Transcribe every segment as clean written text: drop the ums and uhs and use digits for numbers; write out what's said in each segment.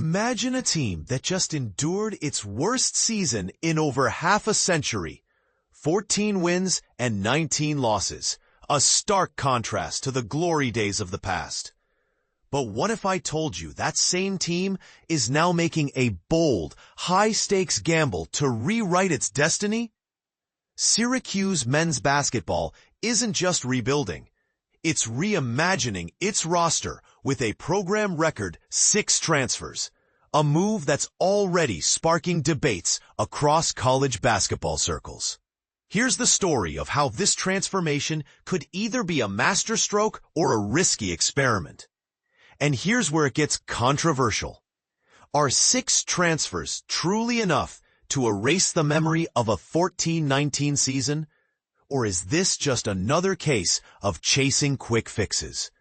Imagine a team that just endured its worst season in over half a century. 14 wins and 19 losses. A stark contrast to the glory days of the past. But what if I told you that same team is now making a bold, high-stakes gamble to rewrite its destiny? Syracuse men's basketball isn't just rebuilding. It's reimagining its roster with a program record 6 transfers, a move that's already sparking debates across college basketball circles. Here's the story of how this transformation could either be a masterstroke or a risky experiment. And here's where it gets controversial. Are 6 transfers truly enough to erase the memory of a 14-19 season? Or is this just another case of chasing quick fixes?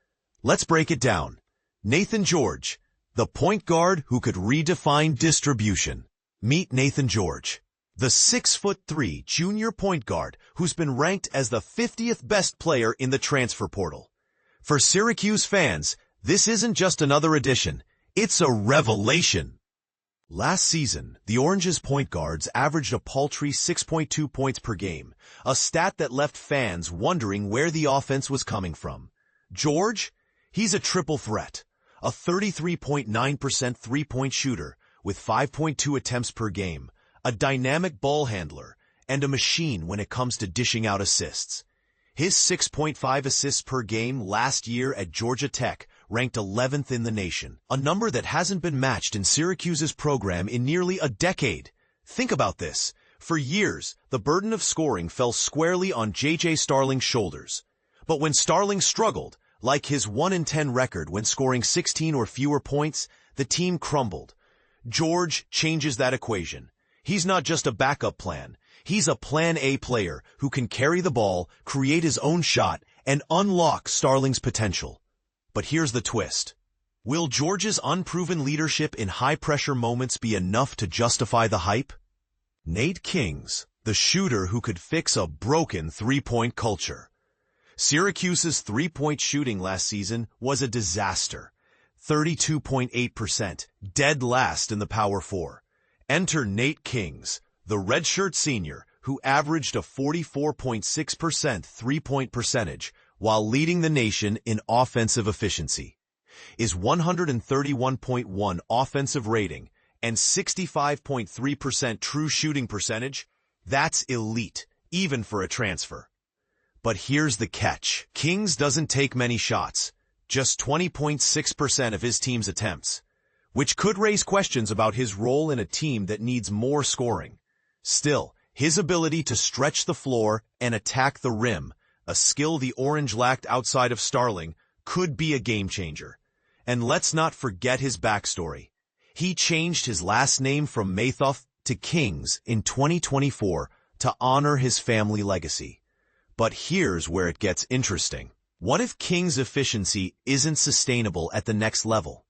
Let's break it down. Naithan George, the point guard who could redefine distribution. Meet Naithan George, the 6'3" junior point guard who's been ranked as the 50th best player in the transfer portal. For Syracuse fans, this isn't just another addition, it's a revelation. Last season, the Orange's point guards averaged a paltry 6.2 points per game, a stat that left fans wondering where the offense was coming from. George? He's a triple threat, a 33.9% three-point shooter with 5.2 attempts per game, a dynamic ball handler, and a machine when it comes to dishing out assists. His 6.5 assists per game last year at Georgia Tech ranked 11th in the nation, a number that hasn't been matched in Syracuse's program in nearly a decade. Think about this. For years, the burden of scoring fell squarely on J.J. Starling's shoulders. But when Starling struggled, like his 1-10 record when scoring 16 or fewer points, the team crumbled. George changes that equation. He's not just a backup plan. He's a Plan A player who can carry the ball, create his own shot, and unlock Starling's potential. But here's the twist. Will George's unproven leadership in high-pressure moments be enough to justify the hype? Kingz, the shooter who could fix a broken three-point culture. Syracuse's three-point shooting last season was a disaster. 32.8%, dead last in the Power Four. Enter Kingz, the redshirt senior who averaged a 44.6% three-point percentage while leading the nation in offensive efficiency. His 131.1 offensive rating and 65.3% true shooting percentage, that's elite, even for a transfer. But here's the catch. Kingz doesn't take many shots, just 20.6% of his team's attempts, which could raise questions about his role in a team that needs more scoring. Still, his ability to stretch the floor and attack the rim, a skill the Orange lacked outside of Starling, could be a game-changer. And let's not forget his backstory. He changed his last name from Naithan to Kingz in 2024 to honor his family legacy. But here's where it gets interesting. What if King's efficiency isn't sustainable at the next level?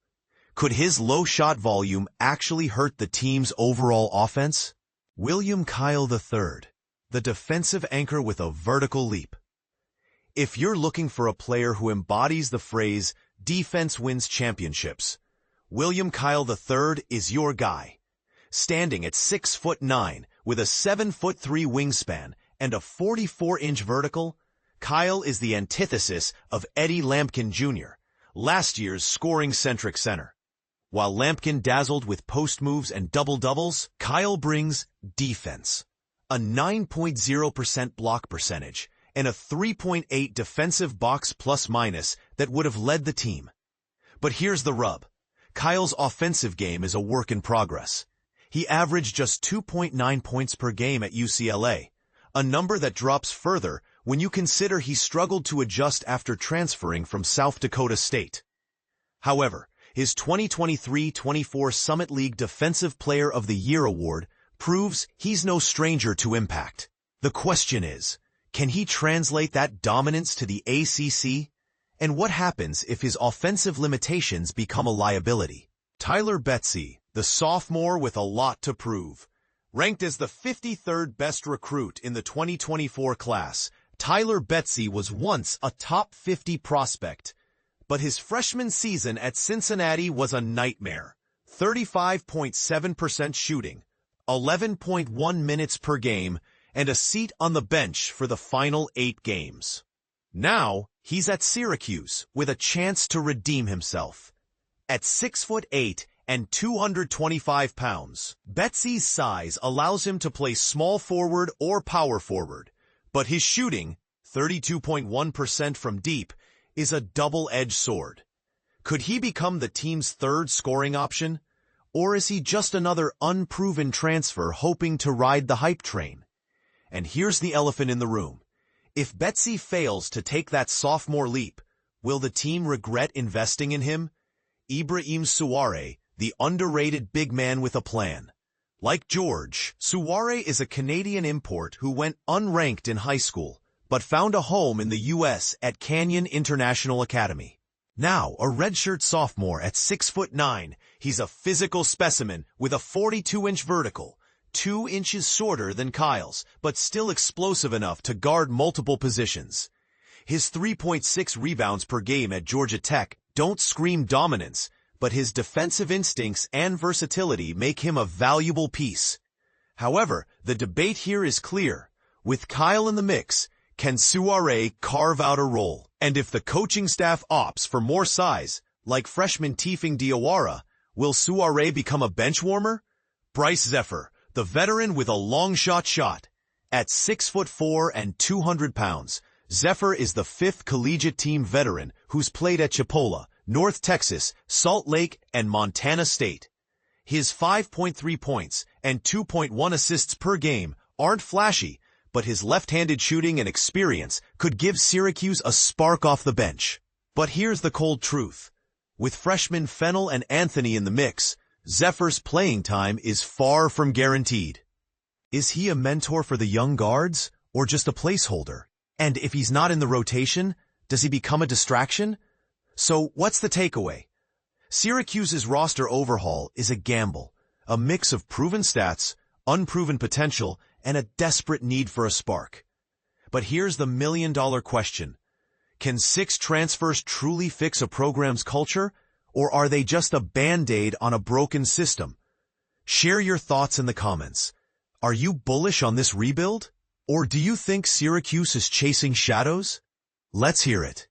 Could his low shot volume actually hurt the team's overall offense? William Kyle III, the defensive anchor with a vertical leap. If you're looking for a player who embodies the phrase, defense wins championships, William Kyle III is your guy. Standing at 6'9", with a 7'3" wingspan and a 44-inch vertical, Kyle is the antithesis of Eddie Lampkin Jr., last year's scoring-centric center. While Lampkin dazzled with post moves and double-doubles, Kyle brings defense. A 9.0% block percentage and a 3.8 defensive box plus-minus that would have led the team. But here's the rub. Kyle's offensive game is a work in progress. He averaged just 2.9 points per game at UCLA, a number that drops further when you consider he struggled to adjust after transferring from South Dakota State. However, his 2023-24 Summit League Defensive Player of the Year award proves he's no stranger to impact. The question is, can he translate that dominance to the ACC? And what happens if his offensive limitations become a liability? Tyler Betsey, the sophomore with a lot to prove. Ranked as the 53rd best recruit in the 2024 class, Tyler Betsey was once a top 50 prospect. But his freshman season at Cincinnati was a nightmare. 35.7% shooting, 11.1 minutes per game, and a seat on the bench for the final 8 games. Now, he's at Syracuse with a chance to redeem himself. At 6'8" and 225 pounds, Betsey's size allows him to play small forward or power forward, but his shooting, 32.1% from deep, is a double-edged sword. Could he become the team's third scoring option? Or is he just another unproven transfer hoping to ride the hype train? And here's the elephant in the room. If Betsey fails to take that sophomore leap, will the team regret investing in him? Ibrahim Souare, the underrated big man with a plan. Like George, Souare is a Canadian import who went unranked in high school, but found a home in the U.S. at Canyon International Academy. Now, a redshirt sophomore at 6'9", he's a physical specimen with a 42-inch vertical, 2 inches shorter than Kyle's, but still explosive enough to guard multiple positions. His 3.6 rebounds per game at Georgia Tech don't scream dominance, but his defensive instincts and versatility make him a valuable piece. However, the debate here is clear. With Kyle in the mix, can Souare carve out a role? And if the coaching staff opts for more size, like freshman Naithan George, will Souare become a bench warmer? Bryce Zephir, the veteran with a long shot. At 6'4" and 200 pounds, Zephir is the 5th collegiate team veteran who's played at Chipola, North Texas, Salt Lake, and Montana State. His 5.3 points and 2.1 assists per game aren't flashy, but his left-handed shooting and experience could give Syracuse a spark off the bench. But here's the cold truth. With freshmen Fennell and Anthony in the mix, Zephir's playing time is far from guaranteed. Is he a mentor for the young guards, or just a placeholder? And if he's not in the rotation, does he become a distraction? So what's the takeaway? Syracuse's roster overhaul is a gamble, a mix of proven stats, unproven potential, and a desperate need for a spark. But here's the million-dollar question. Can 6 transfers truly fix a program's culture, or are they just a band-aid on a broken system? Share your thoughts in the comments. Are you bullish on this rebuild? Or do you think Syracuse is chasing shadows? Let's hear it.